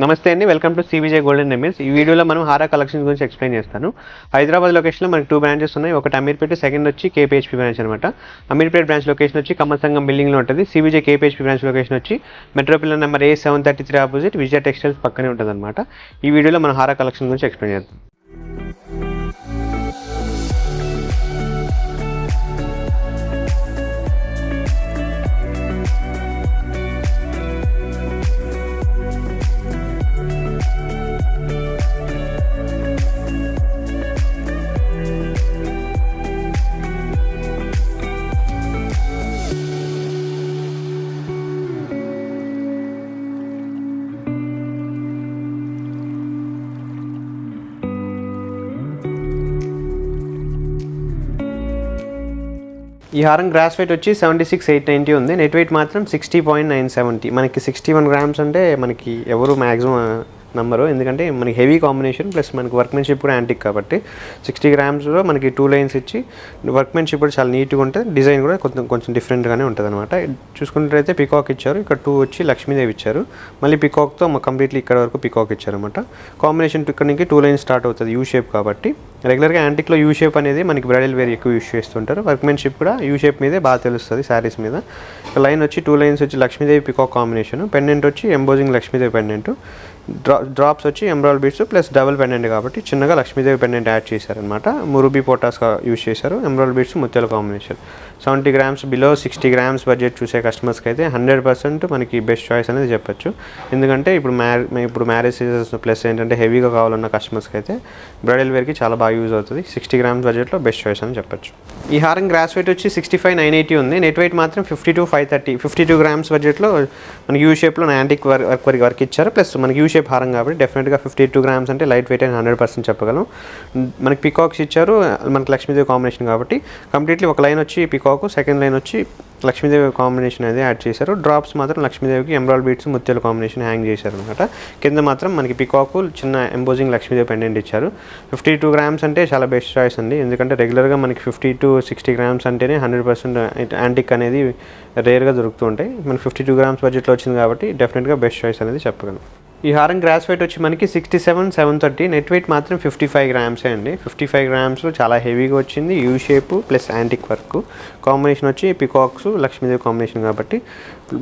నమస్తే అండి, welcome to సివిజే golden diamonds. ఈ వీడియోలో మనం హారా కలెక్షన్స్ గురించి ఎక్స్ప్లెయిన్ చేస్తాను. హైదరాబాద్ లొకేషన్లో మనకి 2 బ్రాంచెస్ ఉన్నాయి. ఒకటి అమీర్పేట, సెకండ్ వచ్చి కేపీహెచ్పీ బ్రాంచ్ అనమాట. అమీర్పేట బ్రాంచ్ లొకేషన్ వచ్చి కమ్మసంగం బిల్డింగ్లో ఉంటుంది. సివిజే కేపీహెచ్పీ బ్రాంచ్ లొకేషన్ వచ్చి metro pillar number A733 opposite Vijaya Textiles పక్కనే ఉంటుంది అనమాట. ఈ వీడియోలో మనం హారా కలెక్షన్ గురించి ఎక్స్ప్లెయిన్ చేద్దాం. ఈ హారం గ్రాస్ వెయిట్ వచ్చి 76,890 ఉంది. నెట్ వెయిట్ మాత్రం 60.970. మనకి 61 గ్రామ్స్ అంటే మనకి ఎవరు మ్యాక్సిమం నమ్మరు, ఎందుకంటే మనకి హెవీ కాంబినేషన్ ప్లస్ మనకి వర్క్మెన్షిప్ కూడా యాంటిక్ కాబట్టి 60 గ్రామ్స్లో మనకి 2 లైన్స్ ఇచ్చి వర్క్మెన్షిప్ కూడా చాలా నీట్గా ఉంటుంది. డిజైన్ కూడా కొంచెం డిఫరెంట్గానే ఉంటుంది అనమాట. చూసుకున్నట్లయితే పికాక్ ఇచ్చారు, ఇక్కడ 2 వచ్చి లక్ష్మీదేవి ఇచ్చారు, మళ్ళీ పికాక్తో కంప్లీట్లీ ఇక్కడ వరకు పికాక్ ఇచ్చారు అనమాట. కాంబినేషన్ ఇక్కడ నుంచి 2 లైన్స్ స్టార్ట్ అవుతుంది యూ షేప్ కాబట్టి. రెగ్యులర్గా యాంటిక్లో యూ షేప్ అనేది మనకి బ్రైడల్ వేర్ ఎక్కువ యూస్ చేస్తుంటారు. వర్క్మెన్షిప్ కూడా యూ షేప్ మీదే బాగా తెలుస్తుంది శారీస్ మీద. లైన్ వచ్చి 2 లైన్స్ వచ్చి లక్ష్మీదేవి పికాక్ కాంబినేషన్, పెండెంట్ వచ్చి ఎంబోజింగ్ లక్ష్మీదేవి పెండెంట్, డ్రాప్స్ వచ్చి ఎంబ్రాయిడ్ బీడ్స్ ప్లస్ డబుల్ పెండెంట్ కాబట్టి చిన్నగా లక్ష్మీదేవి పెండెంట్ యాడ్ చేశారనమాట. మురుబీ పోటాస్గా యూస్ చేశారు. ఎంబ్రాయిడ్ బీడ్స్ ముత్యాల combination. 70 grams below 60 grams budget చూసే కస్టమర్స్కి అయితే 100% మనకి బెస్ట్ చాయిస్ అనేది చెప్పొచ్చు. ఎందుకంటే ఇప్పుడు మ్యారేజ్ సీజన్స్ ప్లస్ ఏంటంటే హెవీగా కావాలన్న కస్టమర్స్కి అయితే బ్రైడల్ వేర్కి చాలా బాగా యూజ్ అవుతుంది. 60 గ్రామ్స్ బడ్జెట్లో బెస్ట్ చాయిస్ అని చెప్పొచ్చు. ఈ హారం గ్రాస్ వెయిట్ వచ్చి 65,980 ఉంది. నెట్ వెయిట్ మాత్రం 52,530. 52 గ్రామ్స్ బడ్జెట్లో మనకి యూ షేప్లో యాంటిక్ వర్క్ ఇచ్చారు. ప్లస్ మనకి యూ షేప్ హారం కాబట్టి డెఫినెట్గా 52 గ్రామ్స్ అంటే లైట్ వెయిట్ అని 100% చెప్పగలం. మనకి పికాక్స్ ఇచ్చారు, మనకి లక్ష్మీదేవి కాంబినేషన్ కాబట్టి కంప్లీట్లీ ఒక లైన్ వచ్చి పికాక్, సెకండ్ లైన్ వచ్చి లక్ష్మీదేవి కాంబినేషన్ అనేది యాడ్ చేశారు. డ్రాప్స్ మాత్రం లక్ష్మీదేవికి ఎంబ్రాయిడ్ బీడ్స్ ముత్యాల కాంబినేషన్ హ్యాంగ్ చేశారు అనమాట. కింద మాత్రం మనకి పికాకు చిన్న ఎంబోజింగ్ లక్ష్మీదేవి పెండెంట్ ఇచ్చారు. 52 గ్రామ్స్ అంటే చాలా బెస్ట్ చాయిస్ అండి, ఎందుకంటే రెగ్యులర్గా మనకి 50 to 60 గ్రామ్స్ అంటేనే 100% యాంటిక్ అనేది రేర్గా దొరుకుతూ ఉంటాయి. మనకి 52 గ్రామ్స్ బడ్జెట్లో వచ్చింది కాబట్టి డెఫినెట్గా బెస్ట్ చాయిస్ అనేది చెప్పగలం. ఈ హారం గ్రాస్ వెయిట్ వచ్చి మనకి 67,730. నెట్ వెయిట్ మాత్రం 55 గ్రామ్సే అండి. 55 గ్రామ్స్లో చాలా హెవీగా వచ్చింది. U shape plus antique work combination వచ్చి పికాక్స్ లక్ష్మీదేవి కాంబినేషన్ కాబట్టి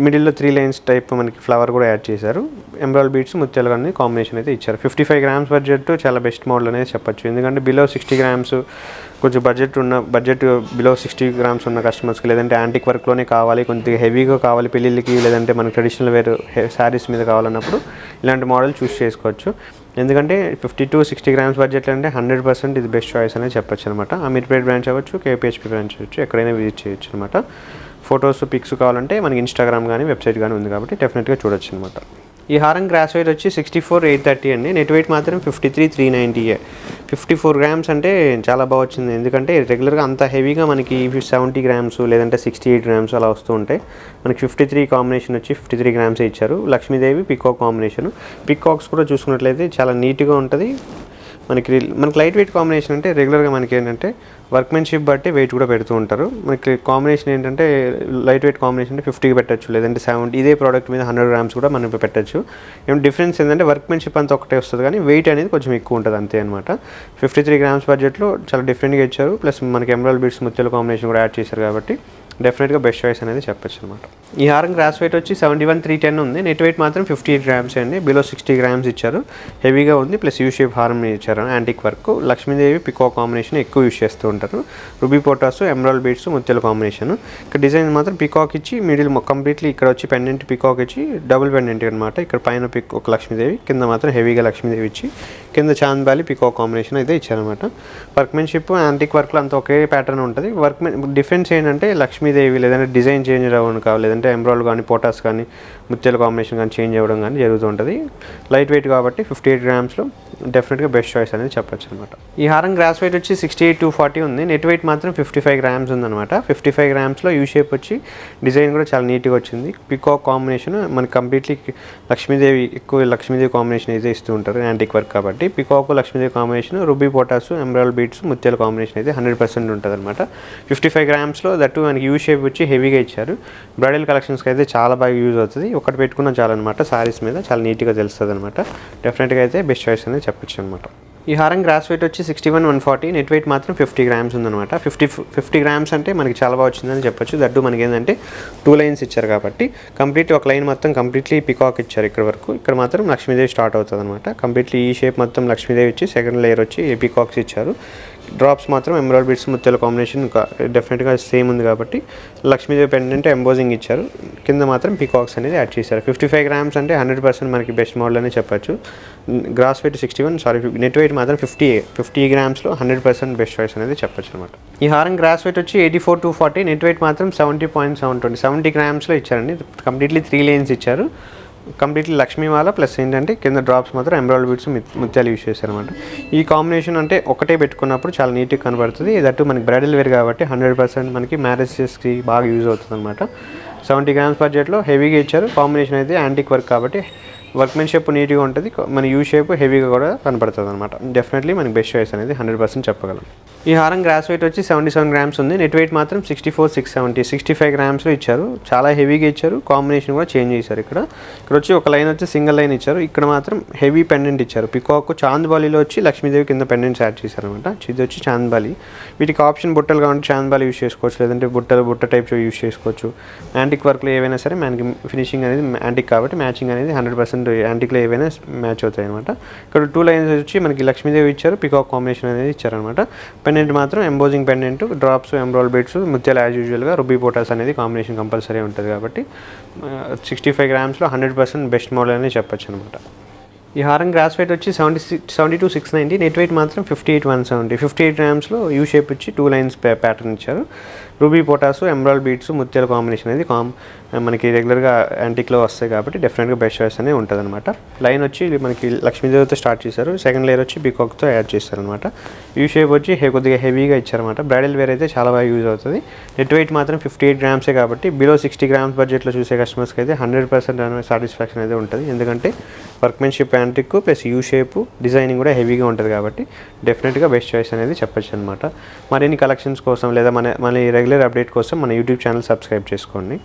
మిడిల్లో 3 లైన్స్ టైప్ మనకి ఫ్లవర్ కూడా యాడ్ చేశారు. ఎంబ్రాయిడ్ బీడ్స్ ముత్యాలు అనేది కాంబినేషన్ అయితే ఇచ్చారు. 55 గ్రామ్స్ బడ్జెట్ చాలా బెస్ట్ మోడల్ అనేది చెప్పొచ్చు, ఎందుకంటే బిలో 60 గ్రామ్స్ కొంచెం బడ్జెట్ బిలో 60 గ్రామ్స్ ఉన్న కస్టమర్స్కి, లేదంటే యాంటిక్ వర్క్లోనే కావాలి, కొద్దిగా హెవీగా కావాలి పెళ్ళిళ్ళకి, లేదంటే మనకి ట్రెడిషనల్ వేర్ శారీస్ మీద కావాలన్నప్పుడు ఇలాంటి మోడల్ చూస్ చేసుకోవచ్చు. ఎందుకంటే 50 to 60 గ్రామ్స్ బడ్జెట్లో అంటే 100% ఇది బెస్ట్ చాయిస్ అనేది చెప్పొచ్చు అనమాట. అమీర్పేట్ బ్రాంచ్ అవ్వచ్చు, కేపీహెచ్పీ బ్రాంచ్ అవ్వచ్చు, ఎక్కడైనా విజిట్ చేయొచ్చు అనమాట. ఫొటోస్ పిక్స్ కావాలంటే మనకి ఇన్స్టాగ్రామ్ కానీ వెబ్సైట్ కానీ ఉంది కాబట్టి డెఫినెట్గా చూడొచ్చు అనమాట. ఈ హారం గ్రాస్ వెయిట్ వచ్చి 64,830 అండి. నెట్ వెయిట్ మాత్రం 53,390. 54 గ్రామ్స్ అంటే చాలా బాగా వచ్చింది, ఎందుకంటే రెగ్యులర్గా అంత హెవీగా మనకి 70 గ్రామ్స్ లేదంటే 68 గ్రామ్స్ అలా వస్తూ ఉంటాయి. మనకి 53 కాంబినేషన్ వచ్చి 53 గ్రామ్సే ఇచ్చారు. Lakshmidevi peacock combination. పికాక్స్ కూడా చూసుకున్నట్లయితే చాలా నీట్గా ఉంటుంది. మనకి లైట్ వెయిట్ కాంబినేషన్ అంటే రెగ్యులర్గా మనకి ఏంటంటే వర్క్మెన్షిప్ బట్టి వెయిట్ కూడా పెడుతూ ఉంటారు. మనకి కాంబినేషన్ ఏంటంటే లైట్ వెయిట్ కాంబినేషన్ అంటే 50కి పెట్టచ్చు, లేదంటే 70. ఇదే ప్రోడక్ట్ మీద 100 గ్రామ్స్ కూడా మనం పెట్టచ్చు. ఏం డిఫరెన్స్ ఏంటంటే వర్క్మెన్షిప్ అంతా ఒకటే వస్తుంది, కానీ వెయిట్ అనేది కొంచెం ఎక్కువ ఉంటుంది అంతే అనమాట. 53 గ్రామ్స్ బడ్జెట్లో చాలా డిఫరెంట్గా ఇచ్చారు. ప్లస్ మనకి ఎంబ్రాయిడ్ బీడ్స్ ముత్యాల కాంబినేషన్ కూడా యాడ్ చేశారు కాబట్టి డెఫినెట్గా బెస్ట్ చాయిస్ అనేది చెప్పచ్చు అనమాట. ఈ హారం గ్రాస్ వెయిట్ వచ్చి 71,310 ఉంది. నెట్ వెయిట్ మాత్రం 58 గ్రామ్స్ అండి. బిలో 60 గ్రామ్స్ ఇచ్చారు. హెవీగా ఉంది, ప్లస్ యూ షేప్ హారం ఇచ్చారు. Antique work Lakshmidevi peacock combination ఎక్కువ యూస్ చేస్తూ ఉంటారు. రుబీ పోటాస్ ఎంబ్రాయిడ్ బీడ్స్ ముత్యాల కాంబినేషన్. ఇక్కడ డిజైన్ మాత్రం పికాక్ ఇచ్చి మిడిల్ కంప్లీట్లీ ఇక్కడ వచ్చి పెండెంట్ పికాక్ ఇచ్చి డబుల్ పెండెంట్ అనమాట. ఇక్కడ పైన ఒక లక్ష్మీదేవి, కింద మాత్రం హెవీగా లక్ష్మీదేవి ఇచ్చి కింద చాంద్బాలి పికాక్ కాంబినేషన్ అయితే ఇచ్చారనమాట. వర్క్మెన్షిప్ యాంటిక్ వర్క్లో అంతా ఒకే ప్యాటర్న్ ఉంటుంది. డిఫరెన్స్ ఏంటంటే లక్ష్మీదేవి లేదంటే డిజైన్ చేంజ్ అవ్వడం కావాలి, లేదంటే ఎంబ్రాయిడ్ కానీ పోటాస్ కానీ ముత్యాల కాంబినేషన్ కానీ చేంజ్ అవ్వడం కానీ జరుగుతూ ఉంటుంది. లైట్ వెయిట్ కాబట్టి 58 గ్రామ్స్లో డెఫినెట్గా బెస్ట్ చాయిస్ అనేది చెప్పొచ్చు అనమాట. ఈ హారం గ్రాస్ వెయిట్ వచ్చి 68-240 ఉంది. నెట్ వెయిట్ మాత్రం 55 గ్రామ్స్ ఉందన్నమాట. 55 గ్రామ్స్లో యూ షేప్ వచ్చి డిజైన్ కూడా చాలా నీట్గా వచ్చింది. పికాక్ కాంబినేషన్ మనకి కంప్లీట్లీ లక్ష్మీదేవి, ఎక్కువ లక్ష్మీదేవి కాంబినేషన్ అయితే ఇస్తూ ఉంటారు యాంటిక్ వర్క్ కాబట్టి. పికాక్ లక్ష్మీదేవి కాంబినేషన్, రూబీ పోటాస్, ఎమరాల్డ్ బీడ్స్, ముత్యాల కాంబినేషన్ అయితే 100% ఉంటుంది అనమాట. 55 గ్రామ్స్లో దట్టు మనకి యూ షేప్ వచ్చి హెవీగా ఇచ్చారు. బ్రైడల్ కలెక్షన్స్కి అయితే చాలా బాగా యూజ్ అవుతుంది. ఒకటి పెట్టుకున్న చాలన్నమాట, సారీస్ మీద చాలా నీట్గా తెలుస్తుంది అనమాట. డెఫినెట్గా అయితే బెస్ట్ చాయిస్ అనేది చెప్పొచ్చు అనమాట. ఈ హారం గ్రాస్ వెయిట్ వచ్చి 61-140, నెట్ వెయిట్ మాత్రం 50 గ్రామ్స్ ఉందన్నమాట. 50 గ్రామ్స్ అంటే మనకి చాలా బాగా వచ్చిందని చెప్పొచ్చు. దట్టు మనకి ఏంటంటే 2 లైన్స్ ఇచ్చారు కాబట్టి కంప్లీట్ ఒక లైన్ మొత్తం కంప్లీట్లీ పికాక్ ఇచ్చారు ఇక్కడ వరకు. ఇక్కడ మాత్రం లక్ష్మీదేవి స్టార్ట్ అవుతుంది అనమాట. కంప్లీట్లీ ఈ షేప్ మొత్తం లక్ష్మీదేవి ఇచ్చి సెకండ్ లేయర్ వచ్చి పికాక్స్ ఇచ్చారు. డ్రాప్స్ మాత్రం ఎమరాల్డ్ బీడ్స్, ముత్యాల కాంబినేషన్ డెఫినెట్గా సేమ్ ఉంది కాబట్టి లక్ష్మీదేవి పెండెంట్ ఎంబోజింగ్ ఇచ్చారు. కింద మాత్రం పికాక్స్ అనేది యాడ్ చేశారు. 55 గ్రామ్స్ అంటే 100% మనకి బెస్ట్ మోడల్ అని చెప్పొచ్చు. గ్రాస్ వెయిట్ 61, నెట్ వెయిట్ మాత్రం 50 గ్రామ్స్లో 100% బెస్ట్ చాయిస్ అనేది చెప్పొచ్చు అనమాట. ఈ హారం గ్రాస్ వెయిట్ వచ్చి 84-240, నెట్ వెయిట్ మాత్రం 70.720, 70 గ్రామ్స్లో ఇచ్చారండి. కంప్లీట్లీ 3 లైన్స్ ఇచ్చారు. కంప్లీట్లీ లక్ష్మీమాల ప్లస్ ఏంటంటే కింద డ్రాప్స్ మాత్రం ఎమరాల్డ్ బీడ్స్, ముత్యాలు యూస్ చేశారనమాట. ఈ కాంబినేషన్ అంటే ఒకటే పెట్టుకున్నప్పుడు చాలా నీట్గా కనబడుతుంది. ఇదట్టు మనకి బ్రైడల్ వేర్ కాబట్టి 100% మనకి మ్యారేజెస్కి బాగా యూజ్ అవుతుంది అనమాట. 70 గ్రామ్స్ బడ్జెట్లో హెవీగా ఇచ్చారు. కాంబినేషన్ అయితే యాంటిక్ వర్క్ కాబట్టి వర్క్మెన్షిప్ నీట్గా ఉంటుంది. మన యూ షేప్ హెవీగా కూడా కనపడుతుంది అనమాట. డెఫినెట్లీ మనకి బెస్ట్ చాయిస్ అనేది 100% చెప్పగలం. ఈ హారం గ్రాస్ వెయిట్ వచ్చి 77 గ్రామ్స్ ఉంది. నెట్ వెయిట్ మాత్రం 64-670, 65 గ్రామ్స్లో ఇచ్చారు. చాలా హెవీగా ఇచ్చారు. కాంబినేషన్ కూడా చేంజ్ చేశారు. ఇక్కడ వచ్చి ఒక లైన్ వచ్చి సింగిల్ లైన్ ఇచ్చారు. ఇక్కడ మాత్రం హెవీ పెండెంట్ ఇచ్చారు. పికాక్ చాంద్బాలీలో వచ్చి లక్ష్మీదేవి కింద పెండెంట్స్ యాడ్ చేశారు అనమాట. ఇది వచ్చి చాంద్బాలి. వీటికి ఆప్షన్ బుట్టలు కావాలంటే చాంద్బాలి యూస్ చేసుకోవచ్చు, లేదంటే బుట్ట టైప్ యూస్ చేసుకోవచ్చు. యాంటిక్ వర్క్లో ఏవైనా సరే మనకి ఫినిషింగ్ అనేది యాంటిక్ కాబట్టి మ్యాచింగ్ అనేది 100% యాంటిక్లో ఏవైనా మ్యాచ్ అవుతాయి అనమాట. ఇక్కడ 2 లైన్స్ వచ్చి మనకి లక్ష్మీదేవి ఇచ్చారు. పికాక్ కాంబినేషన్ అనేది ఇచ్చారనమాట. పెండెంట్ మాత్రం embossing pendant, drops, emerald beads, ముత్యాలు యాజ్ యూజువల్గా, రూబీ పోటాస్ అనేది కాంబినేషన్ కంపల్సరీ ఉంటుంది కాబట్టి 65 గ్రామ్స్లో 100% బెస్ట్ మోడల్ అని చెప్పొచ్చు అనమాట. ఈ హారం గ్రాస్ వెయిట్ వచ్చి 72-690, నెట్ వెయిట్ మాత్రం 58-170, 58 గ్రామ్స్లో యూ షేప్ వచ్చి 2 లైన్స్ ప్యాటర్న్ ఇచ్చారు. రూబీ పోటాస్, ఎమరాల్డ్ బీడ్స్, ముత్యాల కాంబినేషన్ అనేది మనకి రెగ్యులర్గా యాంటిక్లో వస్తాయి కాబట్టి డెఫినెట్గా బెస్ట్ చాయిస్ అనేది ఉంటుంది అనమాట. లైన్ వచ్చి మనకి లక్ష్మీదేవితో స్టార్ట్ చేశారు. సెకండ్ లేయర్ వచ్చి పికాక్తో యాడ్ చేశారనమాట. యూ షేప్ వచ్చి కొద్దిగా హెవీగా ఇచ్చారనమాట. బ్రైడల్ వేర్ అయితే చాలా బాగా యూజ్ అవుతుంది. నెట్ వెయిట్ మాత్రం 58 గ్రామ్సే కాబట్టి బిలో 60 గ్రామ్స్ బడ్జెట్లో చూసే కస్టమర్స్కి అయితే 100% సాటిస్ఫాక్షన్ అయితే ఉంటుంది. ఎందుకంటే workmanship antique plus U shape designing కూడా హెవీగా ఉంటుంది కాబట్టి డెఫినెట్గా బెస్ట్ చాయిస్ అనేది చెప్పొచ్చు అనమాట. మరిన్ని కలెక్షన్స్ కోసం లేదా మన రెగ్యులర్ అప్డేట్ కోసం మన యూట్యూబ్ ఛానల్ సబ్స్క్రైబ్ చేసుకోండి.